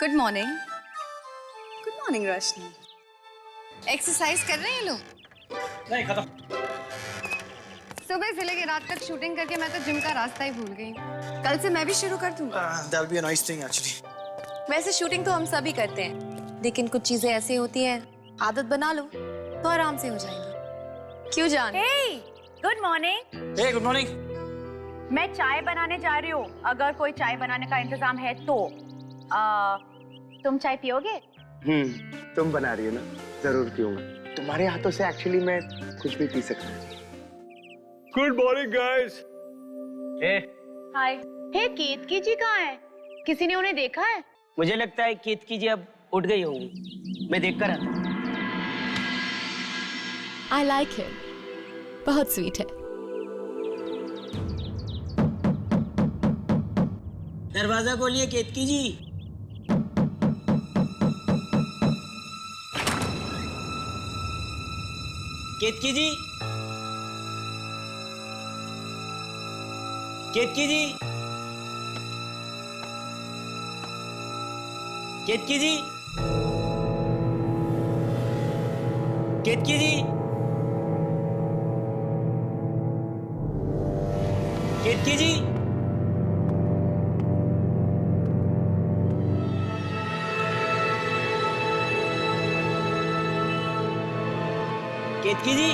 Good morning. Good morning रोशनी। Exercise कर रहे हैं ये लोग? नहीं, खत्म। सुबह से लेकर रात तक शूटिंग करके मैं तो जिम का रास्ता ही भूल गई। कल से मैं भी शुरू कर दूंगा। That'll be a nice thing actually. वैसे शूटिंग तो हम सभी करते हैं, लेकिन कुछ चीजें ऐसी होती हैं, आदत बना लो तो आराम से हो जाएंगी। क्यों जान? Hey, good morning. Hey, good morning. मैं चाय बनाने जा रही हूँ। अगर कोई चाय बनाने का इंतजाम है तो तुम चाय पियोगे? तुम बना रही हो ना, जरूर पीऊंगा। तुम्हारे हाथों से एक्चुअली मैं कुछ भी पी सकता हूँ। Good morning guys. Hi. Hey, Ketaki ji कहाँ है? किसी ने उन्हें देखा है? मुझे लगता है केतकी जी अब उठ गई होंगी। मैं देखकर आता हूँ। I like him. बहुत स्वीट है। दरवाजा खोलिए केतकी जी। केतकी जी, केतकी जी, केतकी जी, केतकी जी, केतकी जी, केतकी जी,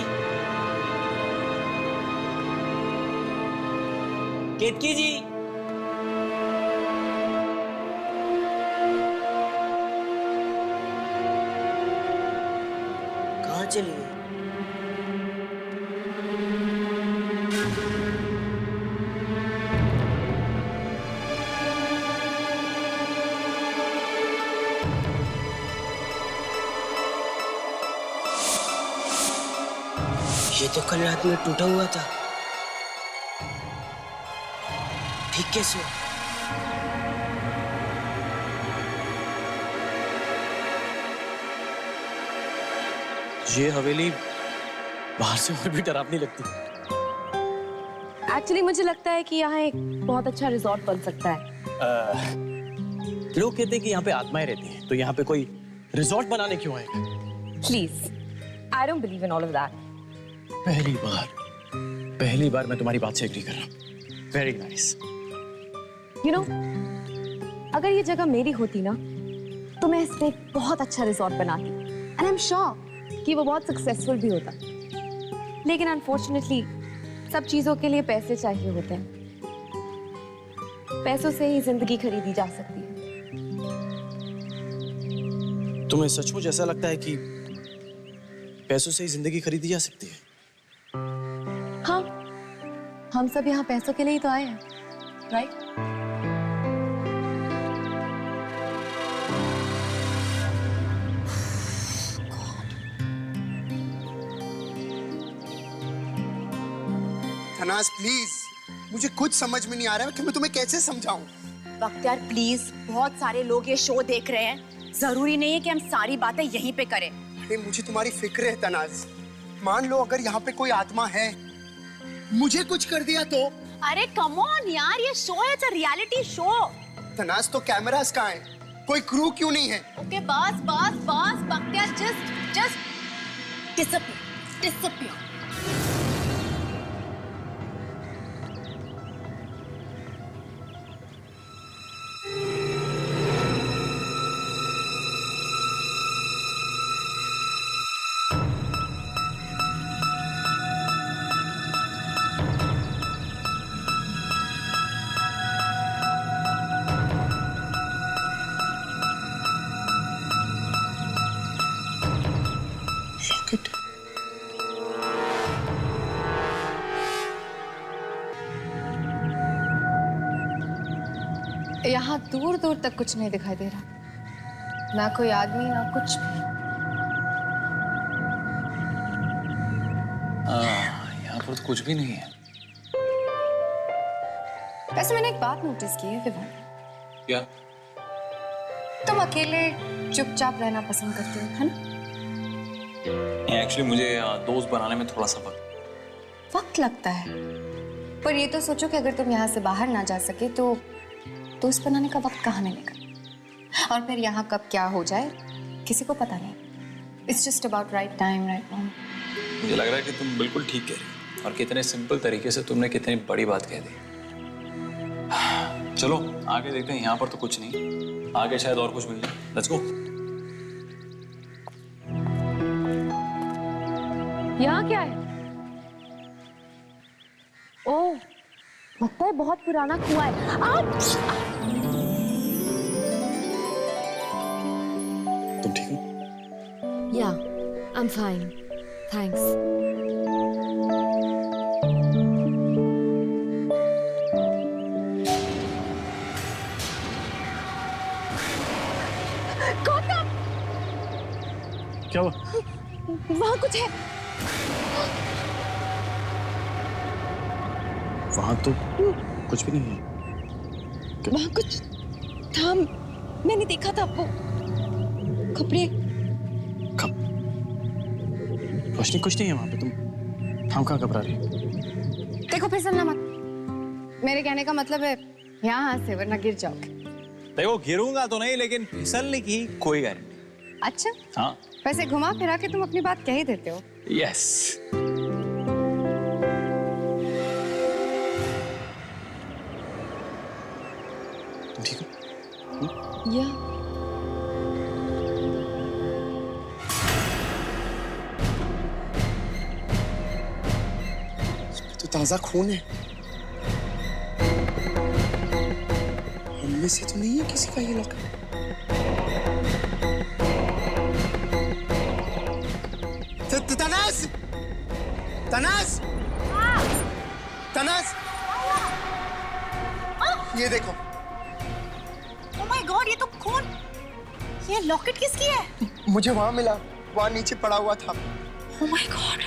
केतकी जी, कहाँ चली गई? ये तो कल रात में टूटा हुआ था। ठीक कैसे? ये हवेली बाहर से और भी डरावनी लगती है। एक्चुअली मुझे लगता है कि यहाँ एक बहुत अच्छा रिजॉर्ट बन सकता है। लोग कहते हैं कि यहाँ पे आत्माएं रहती हैं, तो यहाँ पे कोई रिजॉर्ट बनाने क्यों आएगा? Please, I don't believe in all of that. पहली बार मैं तुम्हारी बात से एग्री कर रहा हूँ। Very nice. यू नो, अगर ये जगह मेरी होती ना, तो मैं इस पे एक बहुत अच्छा रिजॉर्ट बनाती। एंड आई एम श्योर कि वो बहुत सक्सेसफुल भी होता। लेकिन अनफॉर्चुनेटली सब चीजों के लिए पैसे चाहिए होते हैं। पैसों से ही जिंदगी खरीदी जा सकती है। तुम्हें सचमुच ऐसा लगता है कि पैसों से ही जिंदगी खरीदी जा सकती है? हाँ, हम सब यहाँ पैसों के लिए ही तो आए हैं, राइट? तनाज प्लीज, मुझे कुछ समझ में नहीं आ रहा है कि मैं तुम्हें कैसे समझाऊं। बख्तियार प्लीज, बहुत सारे लोग ये शो देख रहे हैं। जरूरी नहीं है कि हम सारी बातें यहीं पे करें। अरे मुझे तुम्हारी फिक्र है तनाज। मान लो अगर यहाँ पे कोई आत्मा है, मुझे कुछ कर दिया तो? अरे कम ऑन यार, ये शो है, it's a reality show. Tanaz तो कैमरास कहाँ है? कोई क्रू क्यों नहीं है? ओके बस बस बस बख्तियार, जस्ट डिसअपियर डिसअपियर। यहाँ दूर दूर तक कुछ नहीं दिखाई दे रहा, ना कोई आदमी ना कुछ भी। यहाँ पर तो कुछ भी नहीं है। वैसे मैंने एक बात नोटिस की है विवान। क्या? तुम अकेले चुपचाप रहना पसंद करते हो, है ना? एक्चुअली मुझे दोस्त बनाने में थोड़ा सा वक्त लगता है, पर ये तो सोचो कि अगर तुम यहाँ से बाहर ना जा सके तो दोस्त बनाने का वक्त कहाँ मिलेगा? और फिर यहाँ कब क्या हो जाए किसी को पता नहीं। It's just about right time, right moment. मुझे लग रहा है कि तुम बिल्कुल ठीक कह रही हो और कितने सिंपल तरीके से तुमने कितनी बड़ी बात कह दी। चलो आगे देखते हैं, यहाँ पर तो कुछ नहीं, आगे शायद और कुछ मिल जाए। Let's go. यहाँ क्या है? ओह, लगता है बहुत पुराना कुआं है। तुम ठीक हो? Yeah, I'm fine. Thanks. Gautam! क्या हुआ? वहाँ कुछ है। वहां तो कुछ भी नहीं है। वहाँ कुछ था, मैंने देखा था वो कपड़े। रोशनी कुछ नहीं है वहां पे, तुम कहाँ घबरा रही हो? देखो फिसलना मत, मेरे कहने का मतलब है यहाँ से, वरना गिर जाओगे। देखो गिरूंगा तो नहीं, लेकिन फिसलने की कोई गारंटी। अच्छा, हाँ। वैसे घुमा फिरा के तुम अपनी बात कह ही देते हो। यस। तुम ठीक हो? या तो ताजा खून है, उनमें से तो नहीं है किसी का ये लॉकेट। तनास, तनास, तनास, ये देखो। ओह माय गॉड, ये तो खून। ये लॉकेट किसकी है? मुझे वहां मिला, वहां नीचे पड़ा हुआ था। ओह माय गॉड,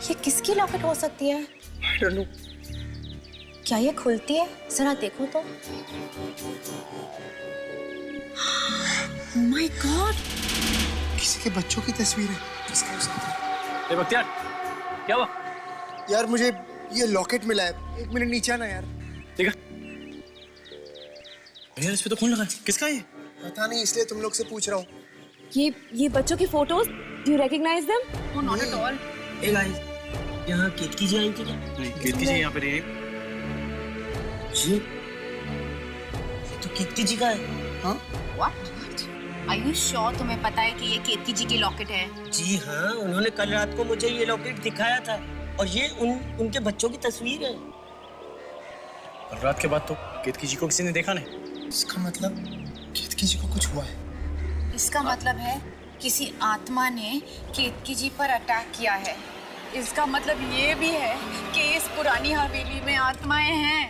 ये किसकी लॉकेट हो सकती है? I don't know. क्या ये खुलती है? जरा देखो तो। ओह माय गॉड, किसी के बच्चों की तस्वीर है। किसका हो सकता है? ए बख्तियार, क्या हुआ? यार मुझे ये लॉकेट मिला है, एक मिनट नीचे आना यार। देखा? यार इस पे तो खून लगा है, किसका है ये? पता नहीं, इसलिए तुम लोग से पूछ रहा हूँ। ये बच्चों की photos, do you recognise them? Oh not at all. Hey guys, यहाँ केतकी जी आई थी क्या? नहीं, केतकी जी यहाँ पे नहीं है। ये तो केतकी जी का है। हाँ? व्हाट? आर यू श्योर तुम्हें पता है कि ये केतकी जी की लॉकेट है? जी हाँ, उन्होंने कल रात को मुझे ये लॉकेट दिखाया था और ये उनके बच्चों की तस्वीर है। कल रात के बाद तो केतकी जी को किसी ने देखा नहीं। इसका मतलब केतकी जी को कुछ हुआ है। इसका मतलब है किसी आत्मा ने केतकी जी पर अटैक किया है। इसका मतलब ये भी है कि इस पुरानी हवेली में आत्माएं हैं।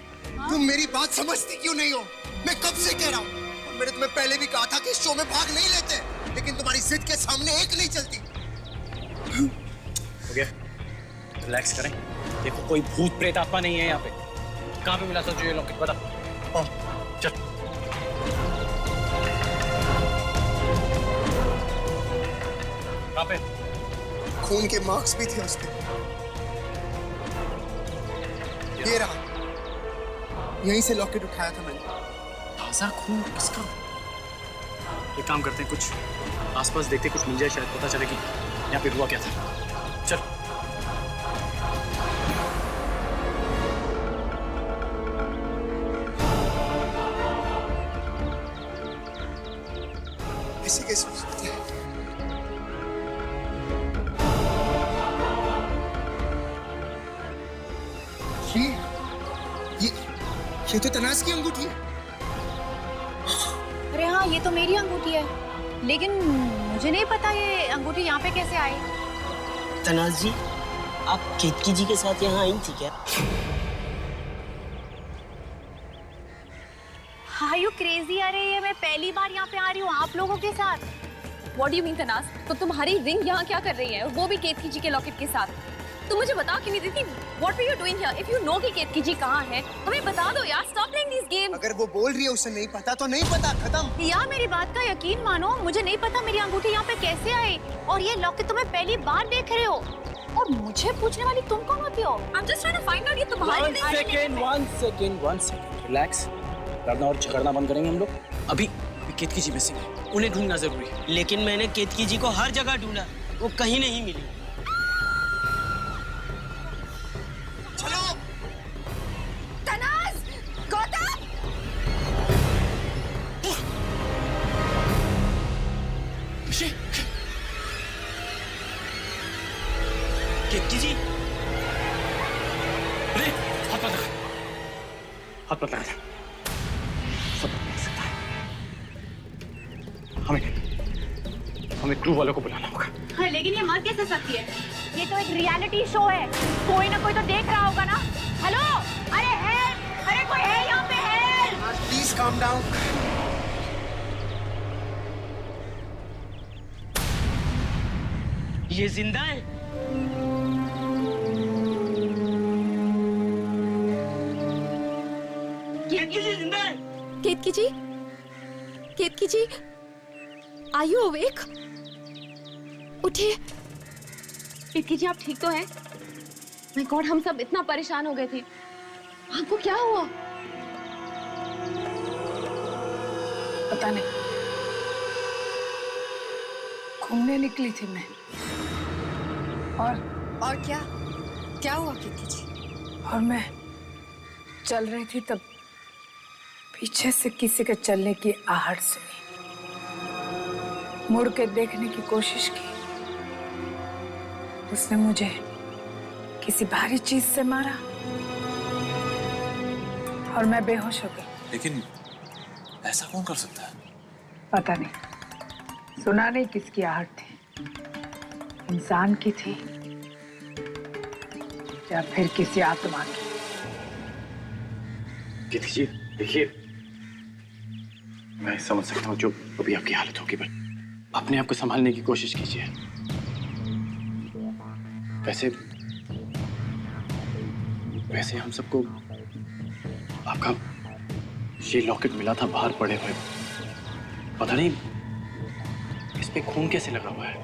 तुम मेरी बात समझती क्यों नहीं हो? मैं कब से कह रहा हूँ, और मैंने तुम्हें पहले भी कहा था कि इस शो में भाग नहीं लेते, लेकिन तुम्हारी जिद के सामने एक नहीं चलती। हो गया, रिलैक्स करें। देखो कोई भूत प्रेत आत्मा नहीं है यहाँ पे। कहाँ पे मिला सोचो ये लॉकेट, बता। चल। कहाँ पे? खून के मार्क्स भी थे उस पे। ये रहा, यहीं से लॉकेट उठाया था मैंने। ताजा खून किसका? एक काम करते हैं, कुछ आसपास देखते, कुछ मिल जाए, शायद पता चले कि यहाँ पे हुआ क्या था। चल। ऐसे कैसे हो सकता है? ये तो तनास की अंगूठी है। अरे हाँ, ये तो मेरी अंगूठी है, लेकिन मुझे नहीं पता ये अंगूठी यहाँ पे कैसे आई। तनाज जी, आप केतकी जी के साथ यहाँ आई थी क्या? Are you crazy? अरे ये मैं पहली बार यहाँ पे आ रही हूँ आप लोगों के साथ। What do you mean Tanaz? तो तुम्हारी रिंग यहाँ क्या कर रही है? और वो भी केतकी जी के लॉकेट के साथ? तुम मुझे बता क्यों नहीं देती? What were you doing here? If you know कि केतकी जी कहाँ है, हमें बता दो यार. Stop playing these games. अगर वो बोल रही है उसे नहीं पता तो नहीं पता, खत्म। यार मेरी बात का यकीन मानो, मुझे नहीं पता मेरी अंगूठी यहाँ पे कैसे आई, और ये लॉकेट तुम्हें पहली बार देख रहे हो, और मुझे पूछने वाली तुम कौन होती हो? I'm just trying to find out ये तुम्हारी one second, relax. लड़ना और झगड़ना बंद करेंगे हम लोग। अभी केतकी जी मिसिंग है, उन्हें ढूंढना जरूरी है। लेकिन मैंने केतकी जी को हर जगह ढूंढा, वो कहीं नहीं मिली। चलो। तनाज, गौतम, केतकी जी, अरे हाथ मत लगा, हाथ मत लगा। सब देख सकता है। हमें क्रू वालों को बुलाना होगा। हाँ, लेकिन ये मर कैसे सकती है? ये तो एक रियलिटी शो है, कोई ना कोई तो देख रहा होगा ना। हेलो, अरे हेल्प, अरे कोई है यहाँ पे? हेल्प! Please calm down. ये जिंदा है? केतकी जी जिंदा है? केतकी जी? केतकी जी? Are you awake? उठिए। केतकी जी आप ठीक तो हैं? My God, हम सब इतना परेशान हो गए थे। आपको क्या हुआ? पता नहीं, घूमने निकली थी मैं, और क्या हुआ केतकी जी? और मैं चल रही थी तब पीछे से किसी के चलने की आहट सुनी, मुड़ के देखने की कोशिश की, उसने मुझे किसी भारी चीज से मारा और मैं बेहोश हो गई। लेकिन ऐसा कौन कर सकता है? पता नहीं, सुना नहीं किसकी आहट थी, इंसान की थी या फिर किसी आत्मा की। केतकी जी देखिए, मैं समझ सकता हूँ जो अभी आपकी हालत होगी, पर अपने आप को संभालने की कोशिश कीजिए। वैसे हम सबको आपका ये लॉकेट मिला था बाहर पड़े हुए, पता नहीं इस पे खून कैसे लगा हुआ है।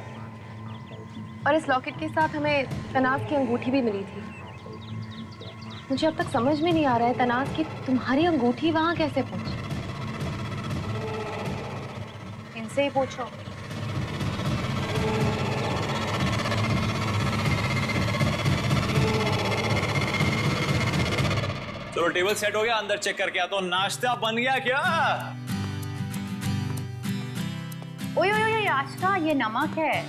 और इस लॉकेट के साथ हमें तनाज की अंगूठी भी मिली थी। मुझे अब तक समझ में नहीं आ रहा है तनाज की तुम्हारी अंगूठी वहां कैसे पहुंची। इनसे ही पूछो। चलो टेबल सेट हो गया, अंदर चेक करके आता हूं। नाश्ता बन गया क्या? ओए ओए ओए आशका, ये नमक है,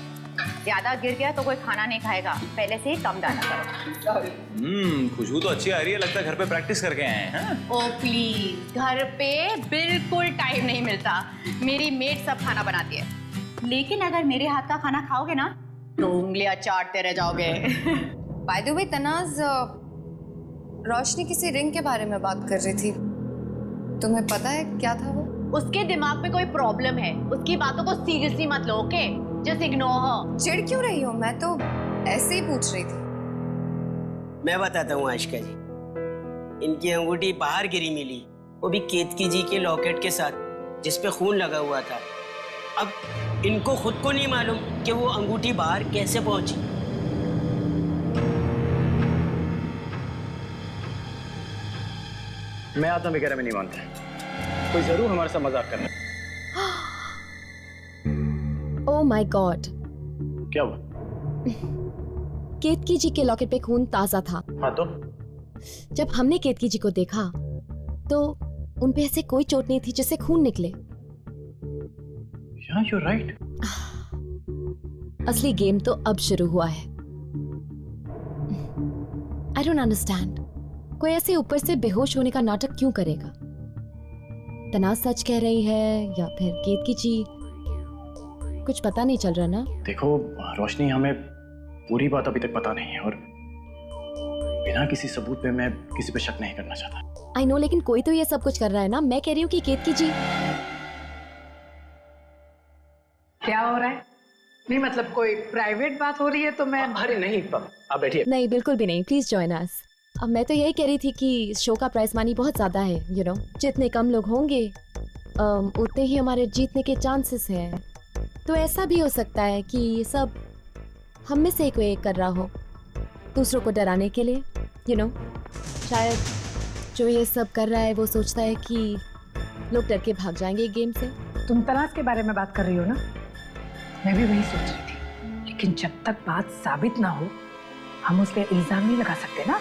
ज्यादा गिर गया तो कोई खाना नहीं खाएगा, पहले से ही कम डाला करो। खुशबू तो अच्छी आ रही है, लगता है घर पे प्रैक्टिस करके आए हैं। ओ प्लीज, घर पे बिल्कुल टाइम नहीं मिलता, मेरी मेड सब खाना बनाती है, लेकिन अगर मेरे हाथ का खाना खाओगे ना तो उंगलियां चाटते रह जाओगे। बाय द वे तनाज, रोशनी किसी रिंग के बारे में बात कर रही थी, तुम्हें पता है क्या था वो? उसके दिमाग में कोई प्रॉब्लम है, उसकी बातों को सीरियसली मत लो, ओके? Just ignore her. चिढ़ क्यों रही हो? मैं तो ऐसे ही पूछ रही थी। मैं बताता हूँ आशिका जी, इनकी अंगूठी बाहर गिरी मिली, वो भी केतकी जी के लॉकेट के साथ जिसपे खून लगा हुआ था। अब इनको खुद को नहीं मालूम कि वो अंगूठी बाहर कैसे पहुंची। मैं आत्मा वगैरह में नहीं मानता, कोई जरूर हमारे साथ मजाक कर रहा है। ओह माय गॉड, क्या हुआ? केतकी जी के लॉकेट पे खून ताजा था। हाँ तो जब हमने केतकी जी को देखा तो उन पे ऐसे कोई चोट नहीं थी जिससे खून निकले। Yeah, you're right. असली गेम तो अब शुरू हुआ है। I don't understand. कोई ऐसे ऊपर से बेहोश होने का नाटक क्यों करेगा? तनाज सच कह रही है या फिर केतकी जी? कुछ पता नहीं चल रहा ना। देखो रोशनी, हमें पूरी बात अभी तक पता नहीं है और बिना किसी सबूत पे मैं किसी पे शक नहीं करना चाहता। आई नो, लेकिन कोई तो ये सब कुछ कर रहा है ना। मैं कह रही हूँ कि केतकी जी। क्या हो रहा है? नहीं मतलब कोई प्राइवेट बात हो रही है तो मैं अरे नहीं, आप बैठिए। नहीं बिल्कुल भी नहीं, प्लीज जॉइन अस। अब मैं तो यही कह रही थी कि शो का प्राइस मनी बहुत ज़्यादा है, यू नो। जितने कम लोग होंगे उतने ही हमारे जीतने के चांसेस हैं। तो ऐसा भी हो सकता है कि ये सब हम में से कोई एक कर रहा हो, दूसरों को डराने के लिए, यू नो। शायद जो ये सब कर रहा है वो सोचता है कि लोग डर के भाग जाएंगे गेम से। तुम तलाश के बारे में बात कर रही हो ना? मैं भी वही सोच रही थी, लेकिन जब तक बात साबित ना हो हम उस पर इल्जाम नहीं लगा सकते ना।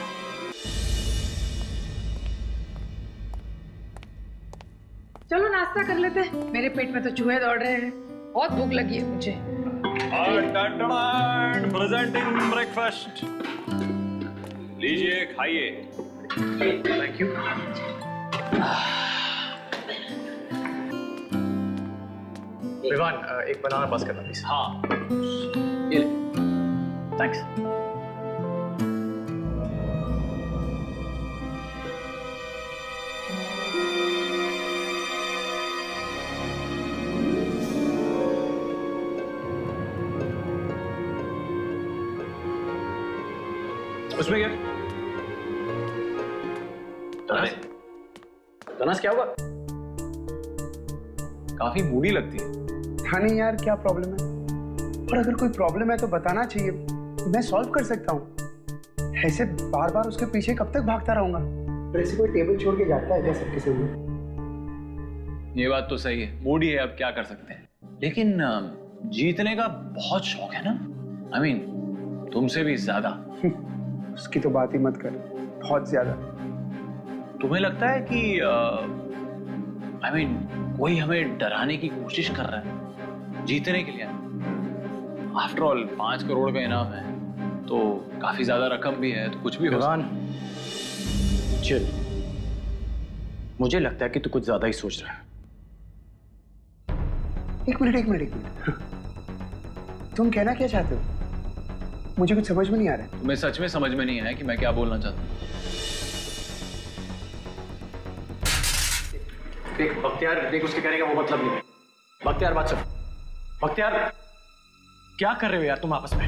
चलो नाश्ता कर लेते हैं, मेरे पेट में तो चूहे दौड़ रहे हैं, बहुत भूख लगी है मुझे। प्रेजेंटिंग ब्रेकफास्ट, लीजिए खाइए। Thank you. विवान, एक बनाना पास करना प्लीज। हाँ, ये थैंक्स। उसमें क्या? तनास, तनास क्या हुआ? काफी मूडी लगती है। हाँ नहीं यार, क्या प्रॉब्लम है? और अगर कोई प्रॉब्लम है तो बताना चाहिए, मैं सॉल्व कर सकता हूँ। ऐसे बार बार उसके पीछे कब तक भागता रहूंगा? और ऐसे कोई टेबल छोड़ के जाता है क्या सबके सामने? ये बात तो सही है, मूडी है, अब क्या कर सकते हैं। लेकिन जीतने का बहुत शौक है ना, आई मीन तुमसे भी ज्यादा। उसकी तो बात ही मत कर, बहुत ज्यादा। तुम्हें लगता है कि आई मीन कोई हमें डराने की कोशिश कर रहा है जीतने के लिए? आफ्टर ऑल 5 करोड़ का इनाम है तो काफी ज्यादा रकम भी है, तो कुछ भी हो विवान, चिल। मुझे लगता है कि तू कुछ ज्यादा ही सोच रहा है। एक मिनट। तुम कहना क्या चाहते हो? मुझे कुछ समझ में नहीं आ रहा है। तुम्हें सच में समझ में नहीं आया कि मैं क्या बोलना चाहता हूँ? देख बख्तियार, देख उसके कहने का वो मतलब नहीं है। बख्तियार बात सुन। बख्तियार, क्या कर रहे हो यार तुम आपस में?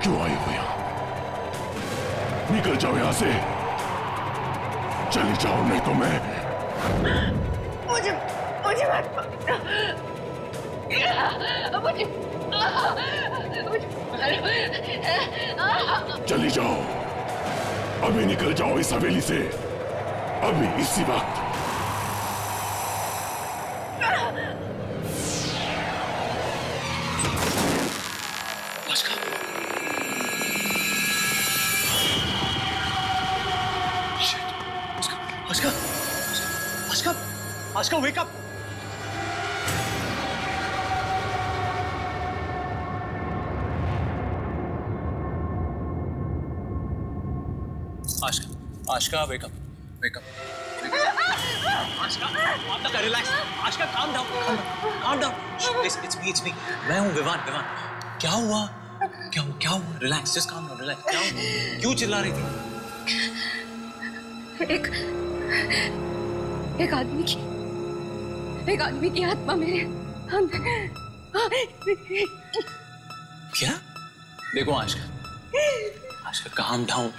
क्यों आई हो यहाँ? निकल जाओ यहाँ से, चली जाओ नहीं तो मैं। मुझे मुझे मत चली जाओ, अभी निकल जाओ इस हवेली से, अभी इसी वक्त। Ashka, wake up! Ashka, wake up. Wake up. Ashka, relax. Ashka, calm down. Calm down. It's me. मैं हूँ विवान. क्या हुआ? Relax, just calm down. Relax. क्या हुआ? क्यों चिल्ला रही थी? एक आदमी की आत्मा मेरे अंदर। क्या? देखो आशका काम डाउन।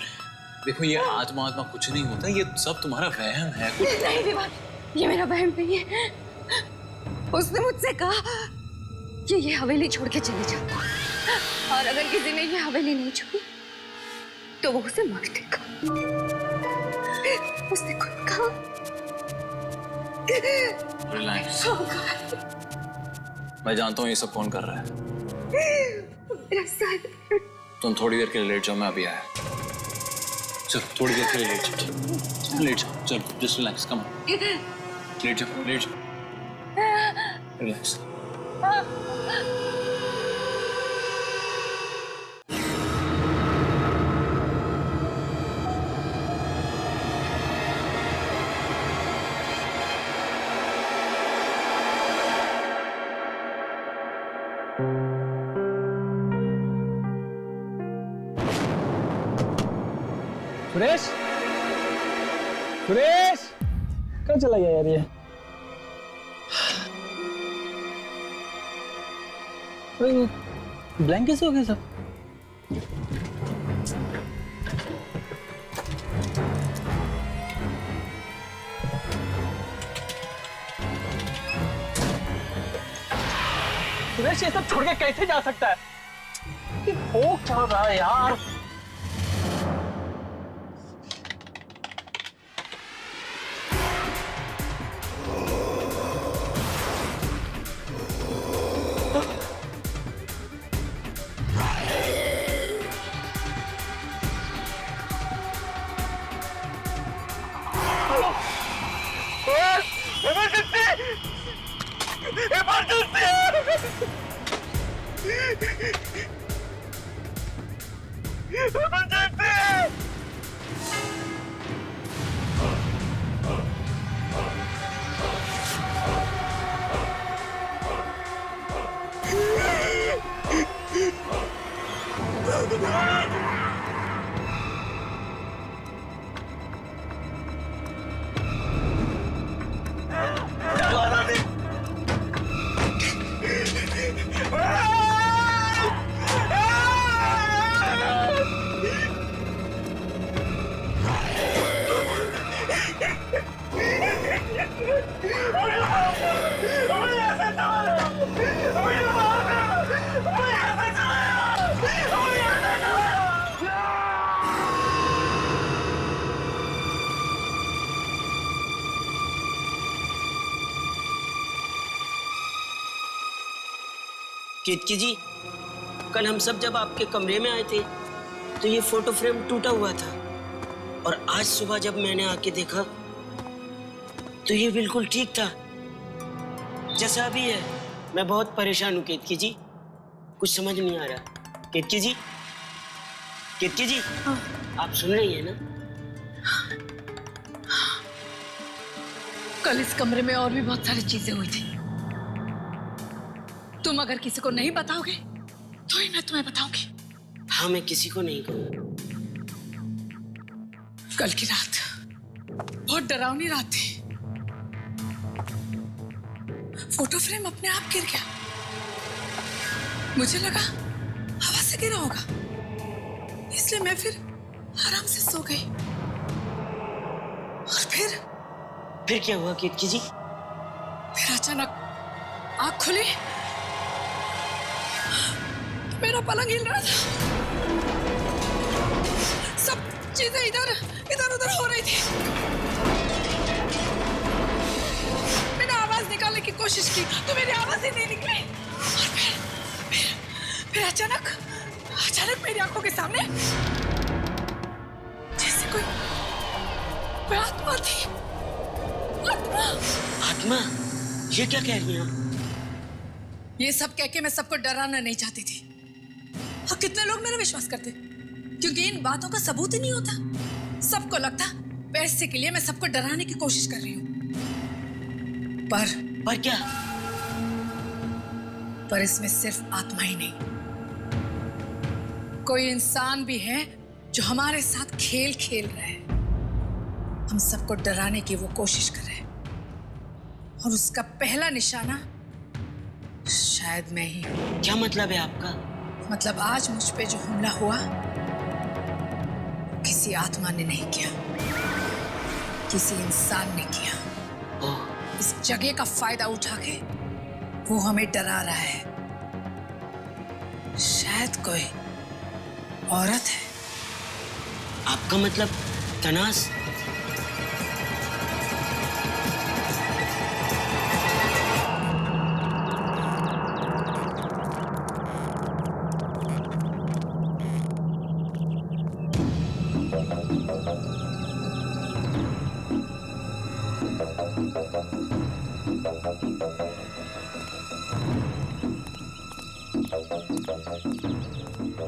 देखो ये आत्मा कुछ नहीं होता, ये सब तुम्हारा वहम है। नहीं विवान, ये मेरा वहम नहीं है। उसने मुझसे कहा कि ये हवेली छोड़ के चले जाओ, और अगर किसी ने ये हवेली नहीं छोड़ी तो वो उसे मार देगा। उसने खुद कहा। रिलैक्स। मैं जानता हूँ ये सब कौन कर रहा है। मेरा सर। तुम थोड़ी देर के लिए लेट जाओ, मैं अभी आया। चलो थोड़ी देर के लिए लेट जाओ। चलो जस्ट रिलैक्स, कम लेट जाओ। रिलैक्स। सुरेश कहाँ चला गया यार ये? ब्लैंक कैसे हो गए सब? सुरेश ये सब छोड़ के कैसे जा सकता है? वो चल रहा है यार। केतकी जी, कल हम सब जब आपके कमरे में आए थे तो ये फोटो फ्रेम टूटा हुआ था, और आज सुबह जब मैंने आके देखा तो ये बिल्कुल ठीक था जैसा अभी है। मैं बहुत परेशान हूँ केतकी जी, कुछ समझ नहीं आ रहा। केतकी जी, केतकी जी, आप सुन रही हैं ना? कल इस कमरे में और भी बहुत सारी चीजें हुई थी। तुम अगर किसी को नहीं बताओगे तो ही मैं तुम्हें बताऊंगी। हाँ, मैं किसी को नहीं कहूँगा। कल की रात बहुत डरावनी रात थी। फोटो फ्रेम अपने आप गिर गया। मुझे लगा हवा से गिरा होगा, इसलिए मैं फिर आराम से सो गई। और फिर क्या हुआ केतकी जी? फिर अचानक आँख खुली, मेरा पलंग हिल रहा था, सब चीजें इधर इधर उधर हो रही थी। मैंने आवाज निकालने की कोशिश की तो मेरी आवाज ही नहीं निकली। और फिर अचानक मेरी आंखों के सामने जैसे कोई आत्मा थी। आत्मा? ये क्या कह रही हैं आप? ये सब कह के मैं सबको डराना नहीं चाहती थी, और कितने लोग मेरा विश्वास करते, क्योंकि इन बातों का सबूत ही नहीं होता। सबको लगता पैसे के लिए मैं सबको डराने की कोशिश कर रही हूँ। पर क्या? पर इसमें सिर्फ आत्मा ही नहीं, कोई इंसान भी है जो हमारे साथ खेल खेल रहा है। हम सबको डराने की वो कोशिश कर रहे हैं, और उसका पहला निशाना शायद मैं ही हूं। क्या मतलब है आपका? मतलब आज मुझ पे जो हमला हुआ किसी आत्मा ने नहीं किया, किसी इंसान ने किया। इस जगह का फायदा उठा के वो हमें डरा रहा है। शायद कोई औरत है। आपका मतलब तनास?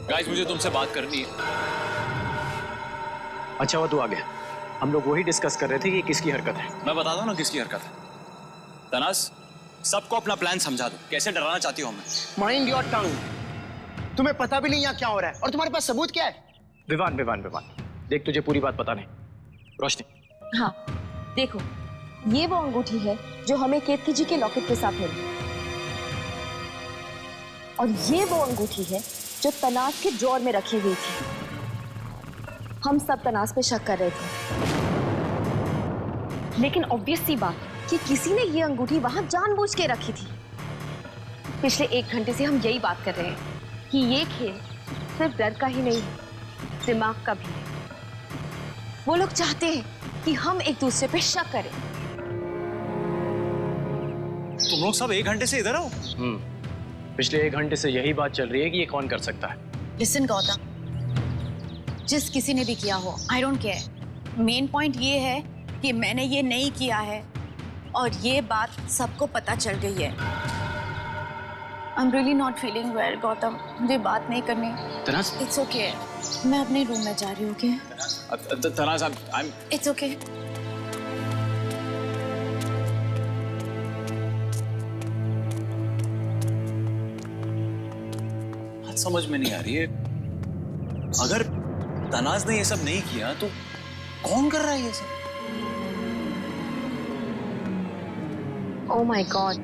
गाइस, मुझे तुमसे बात करनी है। अच्छा हुआ तू आ गया। हम लोग वही डिस्कस कर रहे थे कि किसकी हरकत है। मैं बताता हूँ ना किसकी हरकत है। तनास, सबको अपना प्लान समझा दो, कैसे डराना चाहती हो हमें। Mind your tongue. तुम्हें पता भी नहीं यहाँ क्या हो रहा है, और तुम्हारे पास सबूत क्या है? विवान, देख तुझे पूरी बात पता नहीं। रोशनी। हाँ, देखो, ये वो अंगूठी है जो हमें केतकी जी के लॉकेट के साथ मिली, और ये वो अंगूठी है जो तनास के ड्रॉर में रखी हुई थी। हम सब तनास पे शक कर रहे थे, लेकिन ऑब्वियस सी बात कि किसी ने ये अंगूठी वहां जानबूझ के रखी थी। पिछले 1 घंटे से हम यही बात कर रहे हैं कि ये खेल सिर्फ डर का ही नहीं है, दिमाग का भी है। वो लोग चाहते हैं कि हम एक दूसरे पे शक करें। तुम लोग सब 1 घंटे से इधर हो? पिछले 1 घंटे से यही बात चल रही है कि ये कौन कर सकता है। लिसन गौतम, जिस किसी ने भी किया हो, I don't care. Main point ये है कि मैंने ये नहीं किया है, और ये बात सबको पता चल गई है। I am really not feeling well Gautam, मुझे बात नहीं करनी। तनास, इट्स ओके, मैं अपने रूम में जा रही हूँ। ओके तनास, इट्स ओके। समझ में नहीं आ रही है, अगर तनाज ने ये सब नहीं किया तो कौन कर रहा है ये सब? ओह माय गॉड,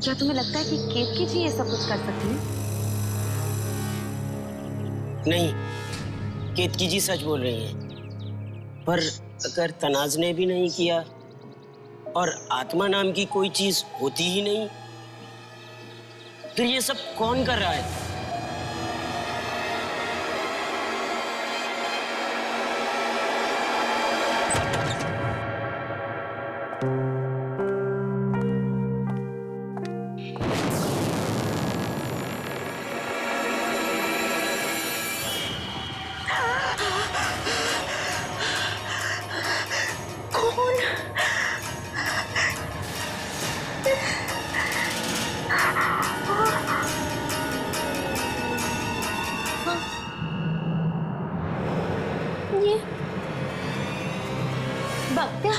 क्या तुम्हें लगता है कि केतकी जी ये सब कुछ कर सकती है? नहीं, केतकी जी सच बोल रही हैं। पर अगर तनाज ने भी नहीं किया और आत्मा नाम की कोई चीज होती ही नहीं, फिर ये सब कौन कर रहा है? भक्त्या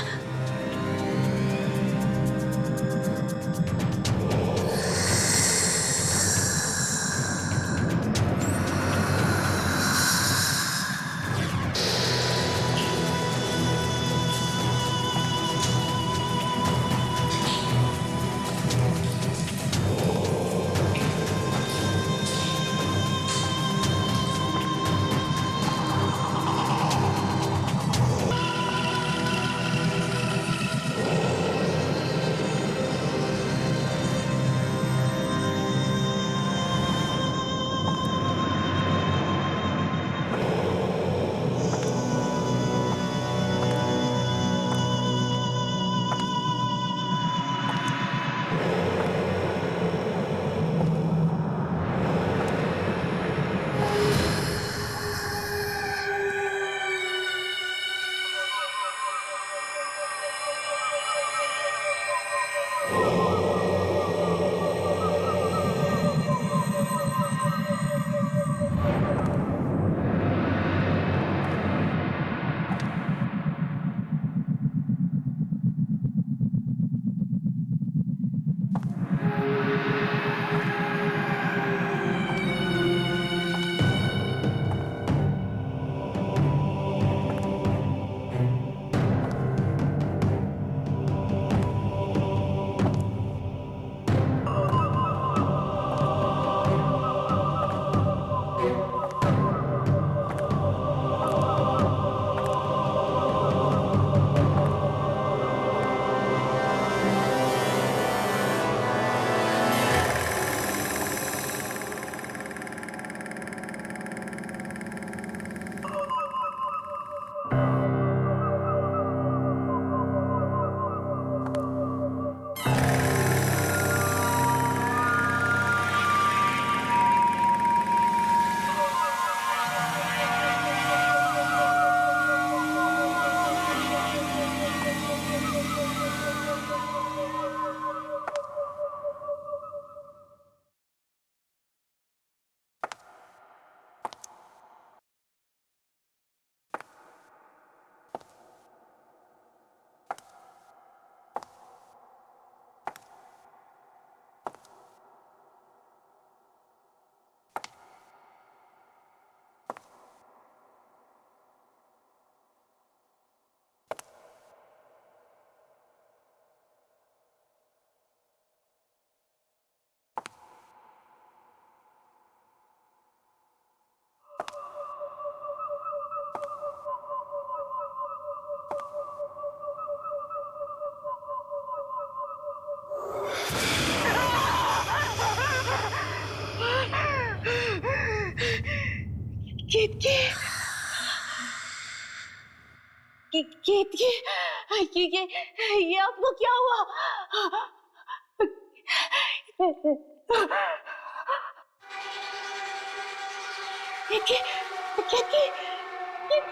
ये आपको क्या हुआ?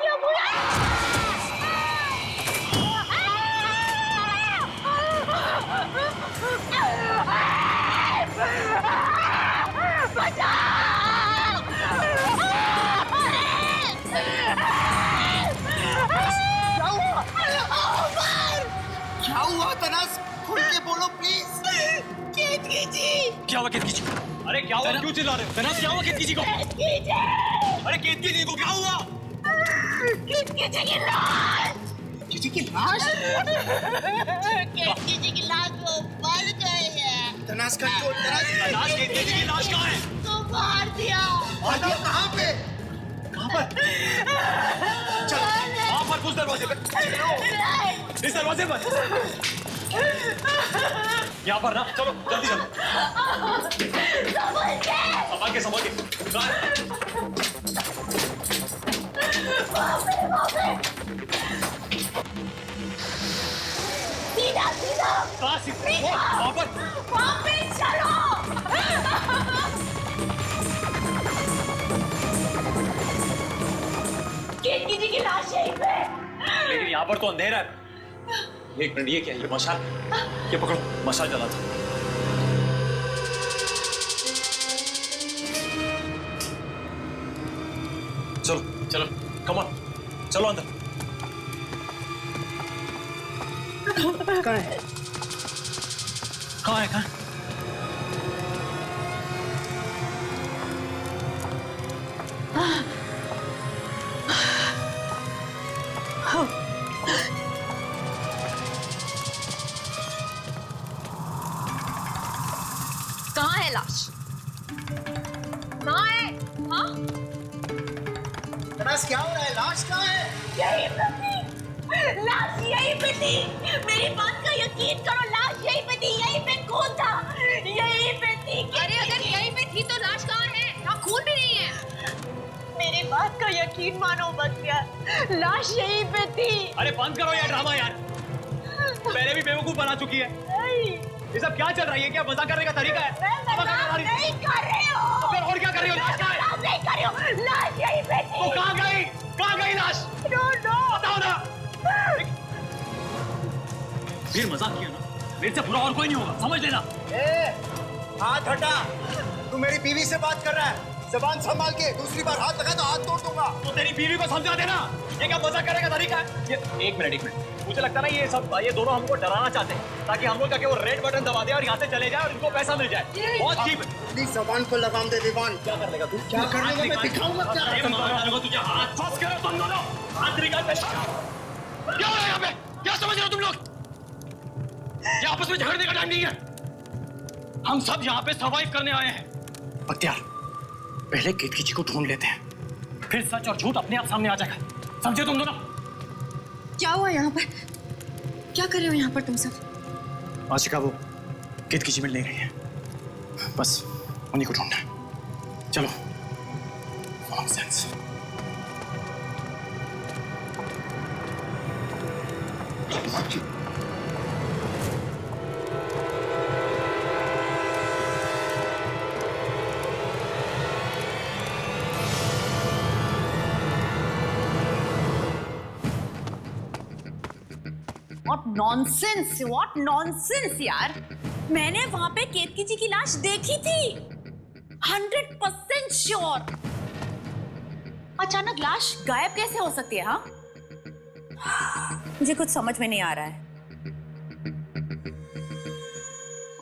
क्या बोला? क्या हुआ तनास? खुल के बोलो प्लीज। केतकी जी! क्या हुआ केतकी जी? अरे क्या हुआ? क्यों चिल्ला रहे हो? तनास क्या हुआ केतकी जी को? केतकी जी! अरे केतकी जी को क्या हुआ? केतकी जी की लाश! किसी की लाश? केतकी जी की लाश वो मर गई है। तनास कंट्रोल। तनास केतकी जी की लाश कहाँ है? तो मार दिया। बताओ कहाँ पे? कहाँ पर? चलो वहाँ पर उस दरवाजे पे। इस दरवाजे पर। यहाँ पर ना, चलो जल्दी चलो। संभाल के संभाल के। सीधा सीधा कहाँ सीधा? वहाँ पर। वहाँ पे चलो। केतकी जी की लाश यहीं पे। लेकिन यहाँ पर तो अंधेरा है। एक मिनट, ये क्या है? ये मशाल? ये पकड़ो, मशाल जला था। चलो चलो, कम ऑन, चलो अंदर। कहाँ है? कहाँ है? कहाँ? कहाँ है लाश? कहाँ है? हाँ? तनास क्या हो रहा है? लाश कहाँ है? यहीं पे थी। लाश यहीं पे थी। मेरी बात का यकीन करो, लाश यहीं पे थी, यहीं पे खून था, यहीं पे थी। अरे अगर यहीं पे थी तो लाश कहाँ है? यहाँ खून भी नहीं है। मेरी बात का यकीन मानो बस यार, लाश यहीं पे थी। अरे बंद करो यार ड्रामा यार, पहले भी बेवकूफ बना चुकी है। ये सब क्या चल रहा है? ये क्या मजाक करने का तरीका है? नहीं कर रही हो। तो फिर और क्या कर रही हो? लाश कहाँ है? नहीं कर रही हो, लाश यहीं पे थी। तो कहाँ गई? कहाँ गई लाश? बताओ ना। फिर मजाक किया ना, मेरे से बुरा और कोई नहीं होगा, समझ लेना। हाथ हटा। तू मेरी बीवी से बात कर रहा है, जबान संभाल के। दूसरी बार हाथ लगा तो हाथ तोड़ दूंगा। तो तेरी बीवी को समझा देना, ये क्या मजाक करने का तरीका है? ये एक मिनट, मुझे लगता है ना ये दोनों हमको डराना चाहते हैं, ताकि हम लोग जाके वो रेड बटन दबा दे और यहाँ से चले जाए और इनको पैसा मिल जाए। बहुत चीप है। अपनी जबान को लगाम दे दीवान। क्या कर लेगा तू? क्या कर लेगा? मैं दिखाऊंगा क्या। तुझे हाथ फंस कर तुम दोनों हाथ निकाल दे। क्या हो रहा है यहाँ पे? क्या समझ रहे हो तुम लोग? ये आपस में झगड़ने का टाइम नहीं है। हम सब यहाँ पे सर्वाइव करने आए हैं। बख्तियार, पहले केतकी जी को ढूंढ लेते हैं, फिर सच और झूठ अपने आप सामने आ जाएगा। समझे तुम दोनों? क्या हुआ यहाँ पर? क्या कर रहे हो यहाँ पर तुम सब? आशिका वो केतकी जी मिल नहीं रही है, बस उन्हीं को ढूंढना है। चलो। नॉनसेंस। What nonsense यार! मैंने वहां पे केतकी जी की लाश देखी थी, 100% श्योर। अचानक लाश गायब कैसे हो सकती है? हाँ, मुझे कुछ समझ में नहीं आ रहा है।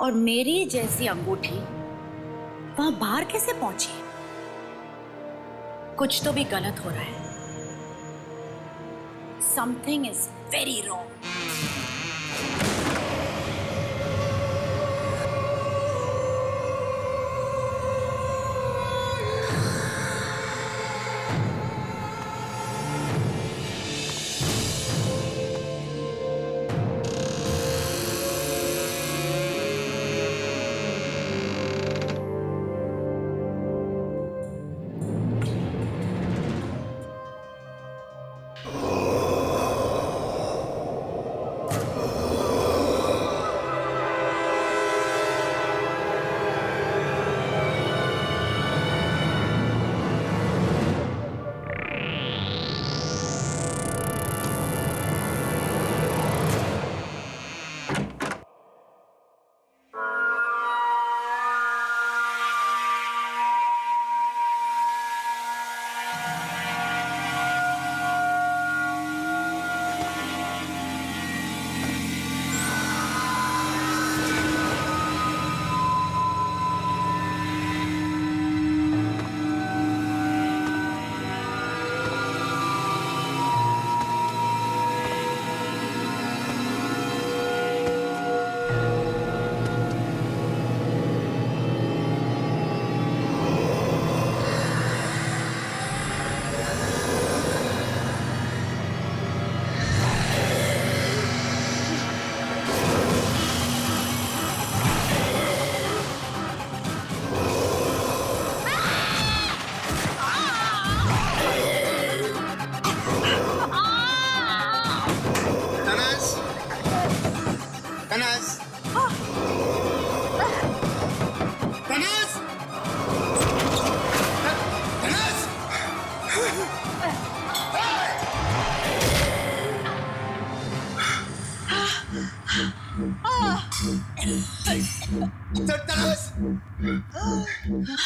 और मेरी जैसी अंगूठी वहां बाहर कैसे पहुंची? कुछ तो भी गलत हो रहा है। Something is very wrong.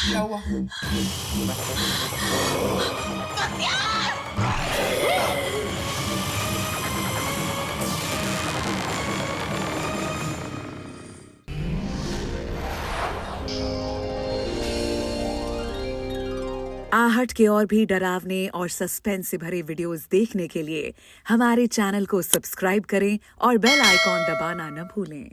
क्या हुआ? बख्तियार! 啊 ! आहट के और भी डरावने और सस्पेंस से भरे वीडियोस देखने के लिए हमारे चैनल को सब्सक्राइब करें और बेल आइकॉन दबाना न भूलें।